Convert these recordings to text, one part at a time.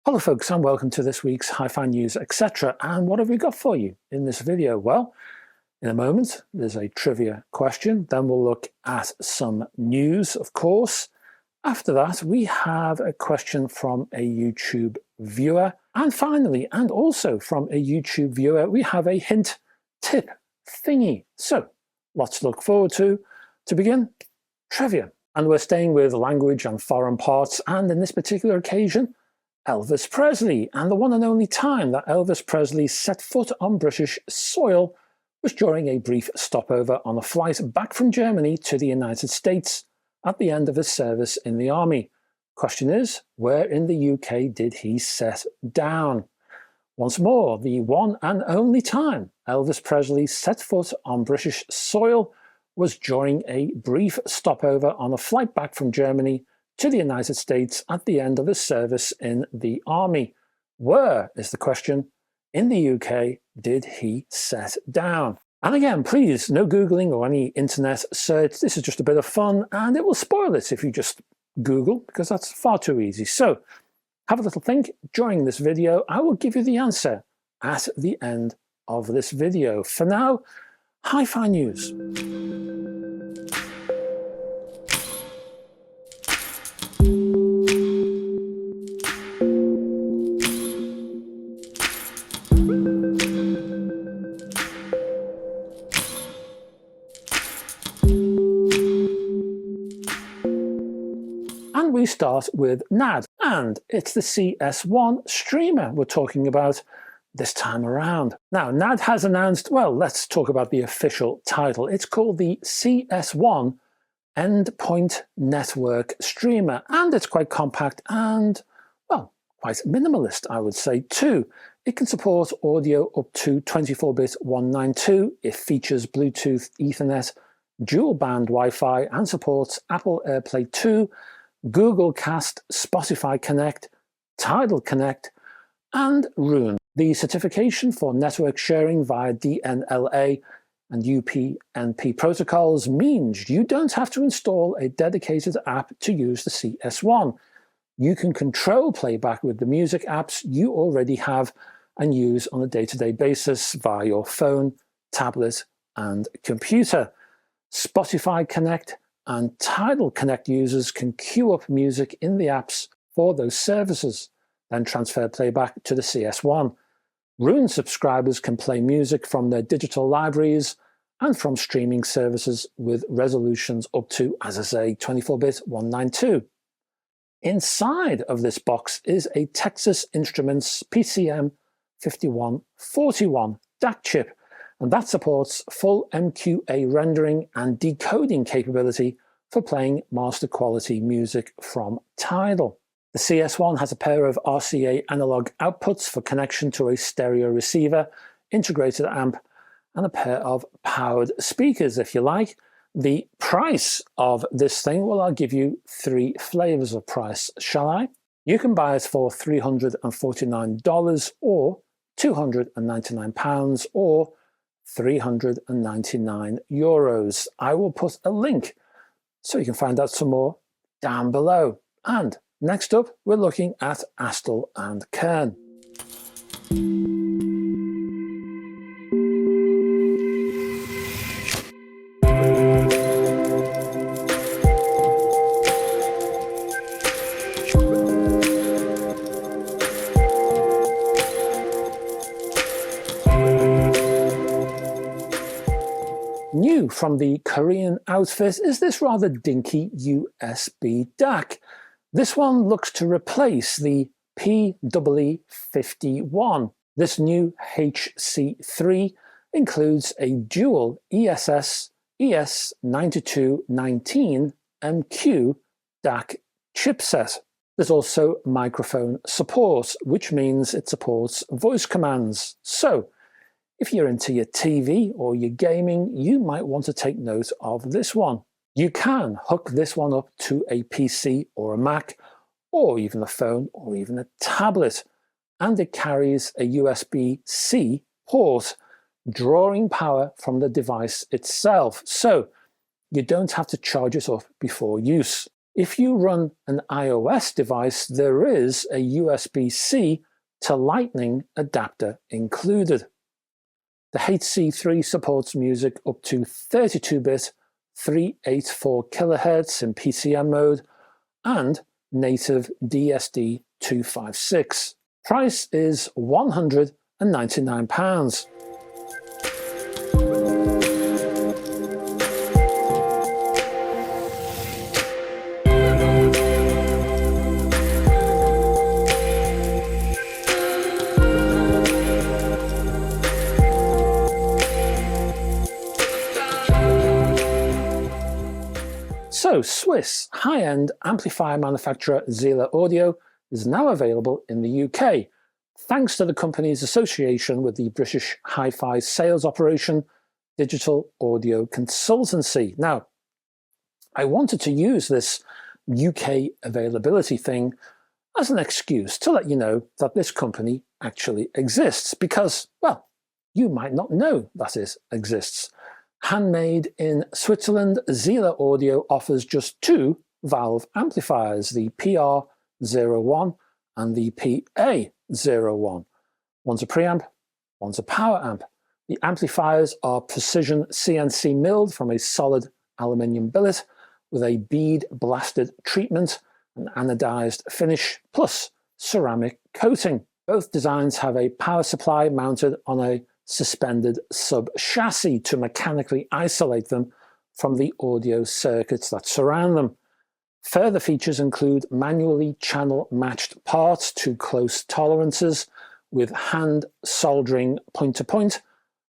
Hello folks, and welcome to this week's HiFi News, etc. And what have we got for you in this video? Well, in a moment there's a trivia question, then we'll look at some news, of course. After that we have a question from a YouTube viewer, and finally, and also from a YouTube viewer, we have a hint tip thingy. So lots to look forward to. To begin, trivia. And we're staying with language and foreign parts, and in this particular occasion, Elvis Presley. And the one and only time that Elvis Presley set foot on British soil was during a brief stopover on a flight back from Germany to the United States at the end of his service in the army. Question is, where in the UK did he set down? Once more, the one and only time Elvis Presley set foot on British soil was during a brief stopover on a flight back from Germany to the United States at the end of his service in the army. Where, is the question, in the UK did he set down? And again, please, no Googling or any internet search. This is just a bit of fun, and it will spoil it if you just Google, because that's far too easy. So have a little think during this video. I will give you the answer at the end of this video. For now, HiFi News. And we start with NAD, and it's the CS1 streamer we're talking about this time around. Now, NAD has announced, well, let's talk about the official title. It's called the CS1 Endpoint Network Streamer, and it's quite compact and, well, quite minimalist, I would say, too. It can support audio up to 24-bit 192. It features Bluetooth, Ethernet, dual-band Wi-Fi, and supports Apple AirPlay 2, Google Cast, Spotify Connect, Tidal Connect, and Roon. The certification for network sharing via DNLA and UPnP protocols means you don't have to install a dedicated app to use the CS1. You can control playback with the music apps you already have and use on a day-to-day basis via your phone, tablet, and computer. Spotify Connect and Tidal Connect users can queue up music in the apps for those services, then transfer playback to the CS1. Roon subscribers can play music from their digital libraries and from streaming services with resolutions up to, as I say, 24-bit 192. Inside of this box is a Texas Instruments PCM 5141 DAC chip, and that supports full MQA rendering and decoding capability for playing master quality music from Tidal. The CS1 has a pair of RCA analog outputs for connection to a stereo receiver, integrated amp, and a pair of powered speakers, if you like. The price of this thing, well, I'll give you three flavors of price, shall I? You can buy it for $349 or £299 or €399. I will put a link so you can find out some more down below. And next up, we're looking at Astel&Kern. New from the Korean outfit is this rather dinky USB DAC. This one looks to replace the PEE51. This new HC3 includes a dual ESS ES9219 MQ DAC chipset. There's also microphone support, which means it supports voice commands. So if you're into your TV or your gaming, you might want to take note of this one. You can hook this one up to a PC or a Mac, or even a phone or even a tablet, and it carries a USB-C port, drawing power from the device itself, so you don't have to charge it up before use. If you run an iOS device, there is a USB-C to Lightning adapter included. The HC3 supports music up to 32-bit 384 kHz in PCM mode and native DSD256. Price is £199. So, Swiss high-end amplifier manufacturer ZEILER Audio is now available in the UK, thanks to the company's association with the British HiFi sales operation, Digital Audio Consultancy. Now, I wanted to use this UK availability thing as an excuse to let you know that this company actually exists, because, well, you might not know that it exists. Handmade in Switzerland, ZEILER Audio offers just two valve amplifiers, the PR01 and the PA01. One's a preamp, one's a power amp. The amplifiers are precision CNC milled from a solid aluminium billet with a bead blasted treatment, an anodized finish, plus ceramic coating. Both designs have a power supply mounted on a suspended sub-chassis to mechanically isolate them from the audio circuits that surround them. Further features include manually channel-matched parts to close tolerances with hand soldering point-to-point,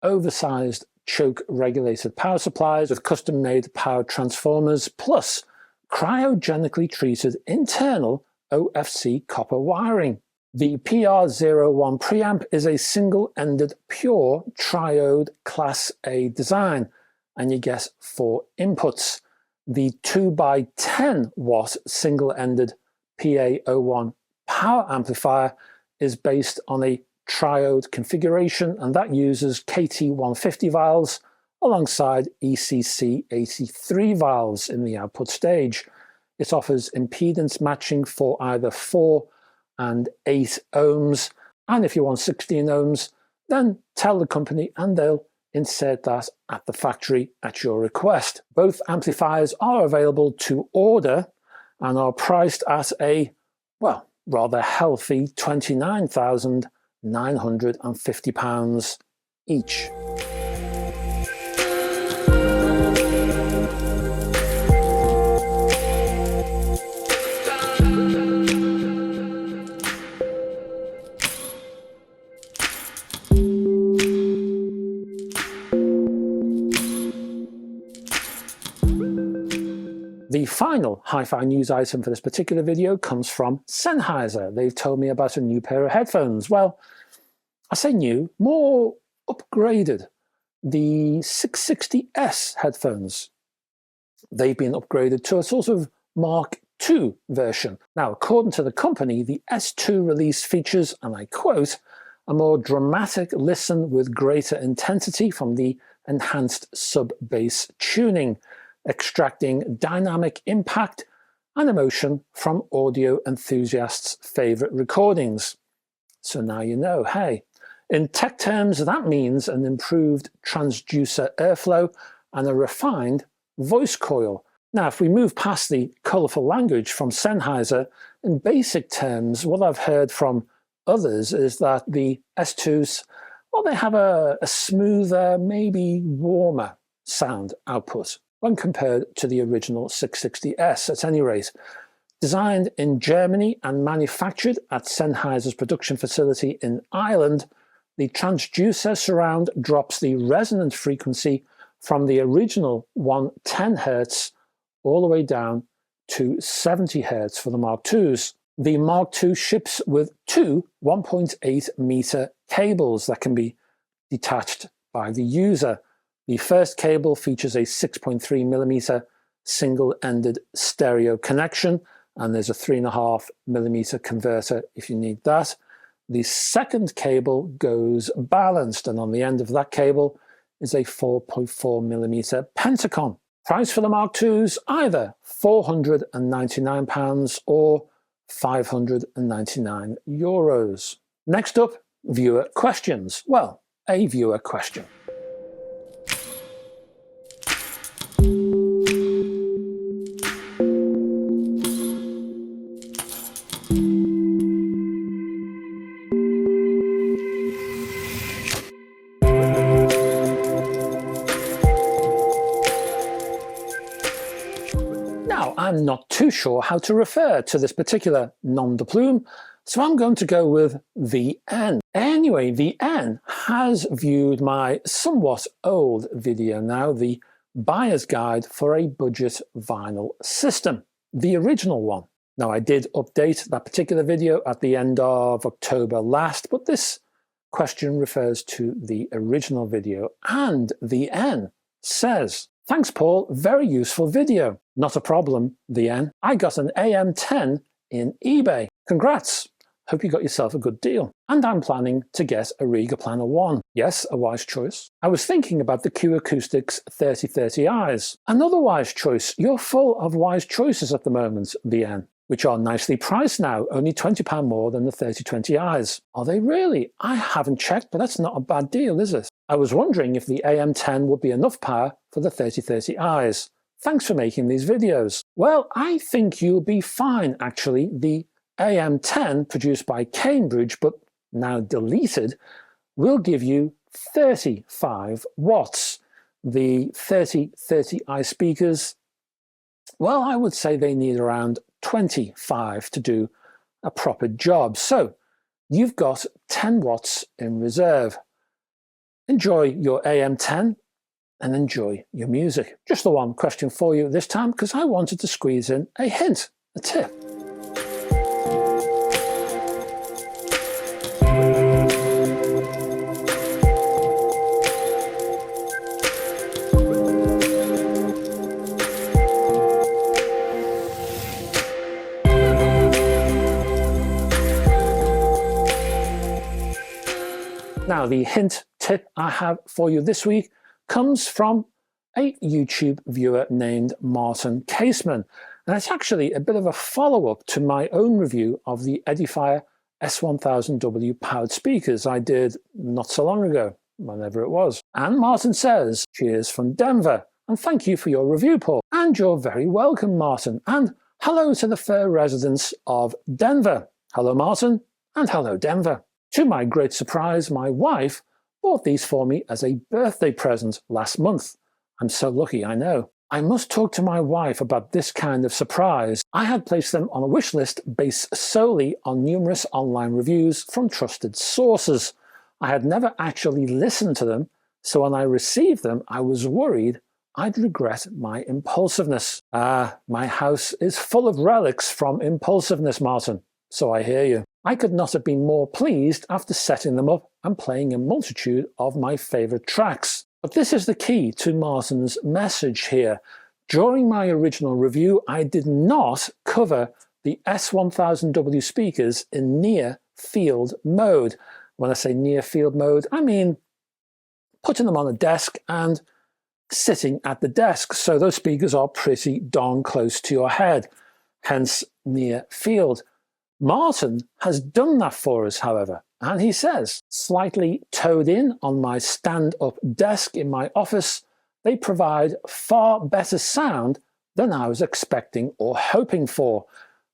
oversized choke-regulated power supplies with custom-made power transformers, plus cryogenically treated internal OFC copper wiring. The PR01 preamp is a single-ended pure triode Class A design, and you get 4 inputs. The 2x10 watt single-ended PA01 power amplifier is based on a triode configuration, and that uses KT150 valves alongside ECC83 valves in the output stage. It offers impedance matching for either 4 and 8 ohms, and if you want 16 ohms, then tell the company and they'll insert that at the factory at your request. Both amplifiers are available to order and are priced at a, well, rather healthy £29,950 each. The final HiFi news item for this particular video comes from Sennheiser. They've told me about a new pair of headphones. Well, I say new, more upgraded. The 660S headphones. They've been upgraded to a sort of Mark II version. Now, according to the company, the S2 release features, and I quote, a more dramatic listen with greater intensity from the enhanced sub-bass tuning, extracting dynamic impact and emotion from audio enthusiasts' favorite recordings. So now you know, hey. In tech terms, that means an improved transducer airflow and a refined voice coil. Now, if we move past the colourful language from Sennheiser, in basic terms, what I've heard from others is that the S2s, well, they have a smoother, maybe warmer sound output when compared to the original 660S, at any rate. Designed in Germany and manufactured at Sennheiser's production facility in Ireland, the transducer surround drops the resonant frequency from the original 110 Hz all the way down to 70 Hz for the Mark IIs. The Mark II ships with two 1.8 meter cables that can be detached by the user. The first cable features a 6.3mm single-ended stereo connection, and there's a 3.5mm converter if you need that. The second cable goes balanced, and on the end of that cable is a 4.4mm Pentacon. Price for the Mark IIs, either £499 or €599. Next up, viewer questions. Well, a viewer question. Now, I'm not too sure how to refer to this particular nom de plume, so I'm going to go with VN. Anyway, VN has viewed my somewhat old video now, the Buyer's Guide for a Budget Vinyl System, the original one. Now, I did update that particular video at the end of October last, but this question refers to the original video, and VN says, "Thanks, Paul, very useful video." Not a problem, VN. I got an AM10 in eBay. Congrats. Hope you got yourself a good deal. And I'm planning to get a Riga Planner 1. Yes, a wise choice. I was thinking about the Q Acoustics 3030Is. Another wise choice. You're full of wise choices at the moment, VN, which are nicely priced now, only £20 more than the 3020Is. Are they really? I haven't checked, but that's not a bad deal, is it? I was wondering if the AM10 would be enough power for the 3030Is. Thanks for making these videos. Well, I think you'll be fine, actually. The AM10, produced by Cambridge, but now deleted, will give you 35 watts. The 3030i speakers, well, I would say they need around 25 to do a proper job. So you've got 10 watts in reserve. Enjoy your AM10 and enjoy your music. Just the one question for you this time, because I wanted to squeeze in a hint, a tip. Now, the hint tip I have for you this week comes from a YouTube viewer named Martin Caseman. And it's actually a bit of a follow-up to my own review of the Edifier S1000W powered speakers I did not so long ago, whenever it was. And Martin says, "Cheers from Denver, and thank you for your review, Paul." And you're very welcome, Martin. And hello to the fair residents of Denver. Hello, Martin, and hello, Denver. To my great surprise, my wife bought these for me as a birthday present last month. I'm so lucky, I know. I must talk to my wife about this kind of surprise. I had placed them on a wish list based solely on numerous online reviews from trusted sources. I had never actually listened to them, so when I received them, I was worried I'd regret my impulsiveness. My house is full of relics from impulsiveness, Martin, so I hear you. I could not have been more pleased after setting them up and playing a multitude of my favourite tracks. But this is the key to Martin's message here. During my original review, I did not cover the S1000W speakers in near field mode. When I say near field mode, I mean putting them on a desk and sitting at the desk. So those speakers are pretty darn close to your head, hence near field. Martin has done that for us, however, and he says, slightly towed in on my stand-up desk in my office, they provide far better sound than I was expecting or hoping for.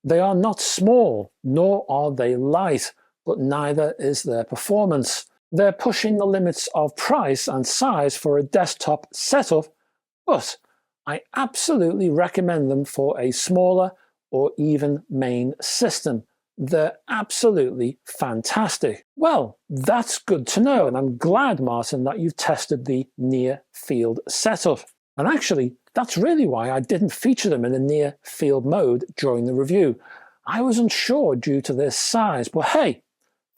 They are not small, nor are they light, but neither is their performance. They're pushing the limits of price and size for a desktop setup, but I absolutely recommend them for a smaller or even main system. They're absolutely fantastic. Well, that's good to know, and I'm glad, Martin, that you've tested the near field setup. And actually, that's really why I didn't feature them in a near field mode during the review. I was unsure due to their size, but hey,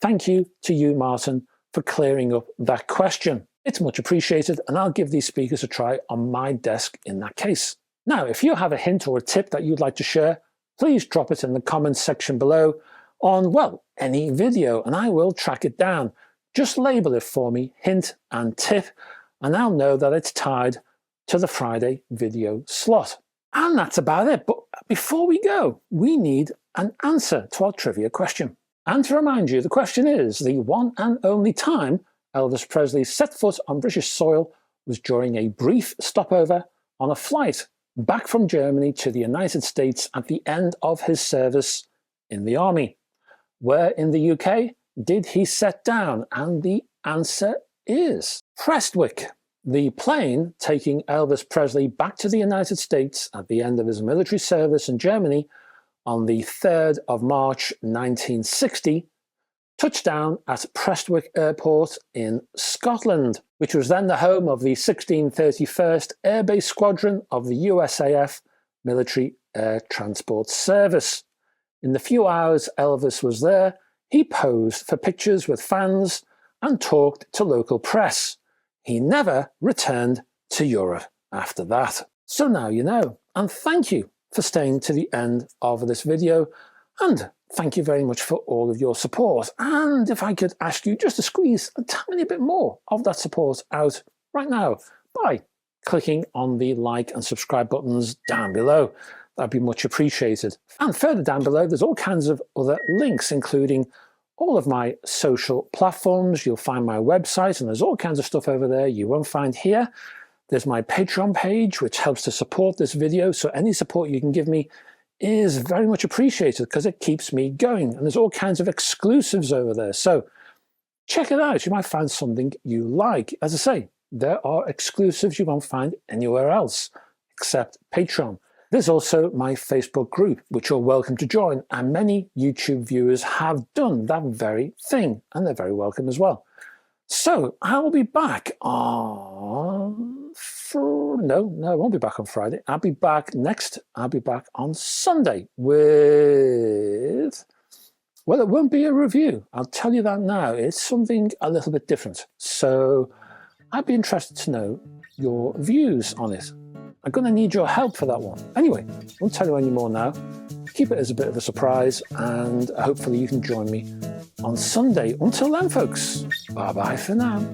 thank you to you, Martin, for clearing up that question. It's much appreciated, and I'll give these speakers a try on my desk in that case. Now, if you have a hint or a tip that you'd like to share, please drop it in the comments section below on, well, any video, and I will track it down. Just label it for me, hint and tip, and I'll know that it's tied to the Friday video slot. And that's about it. But before we go, we need an answer to our trivia question. And to remind you, the question is, the one and only time Elvis Presley set foot on British soil was during a brief stopover on a flight back from Germany to the United States at the end of his service in the army. Where in the UK did he set down? And the answer is Prestwick. The plane taking Elvis Presley back to the United States at the end of his military service in Germany on the 3rd of March 1960 touched down at Prestwick Airport in Scotland, which was then the home of the 1631st Air Base Squadron of the USAF Military Air Transport Service. In the few hours Elvis was there, he posed for pictures with fans and talked to local press. He never returned to Europe after that. So now you know, and thank you for staying to the end of this video, and thank you very much for all of your support. And if I could ask you just to squeeze a tiny bit more of that support out right now by clicking on the like and subscribe buttons down below. That'd be much appreciated. And further down below, there's all kinds of other links, including all of my social platforms. You'll find my website, and there's all kinds of stuff over there you won't find here. There's my Patreon page, which helps to support this video. So any support you can give me is very much appreciated because it keeps me going. And there's all kinds of exclusives over there. So check it out. You might find something you like. As I say, there are exclusives you won't find anywhere else except Patreon. There's also my Facebook group, which you're welcome to join, and many YouTube viewers have done that very thing, and they're very welcome as well. So I will be back on... No, I won't be back on Friday. I'll be back on Sunday with... Well, it won't be a review. I'll tell you that now. It's something a little bit different. So I'd be interested to know your views on it. I'm going to need your help for that one. Anyway, I won't tell you any more now. Keep it as a bit of a surprise, and hopefully you can join me on Sunday. Until then, folks, bye-bye for now.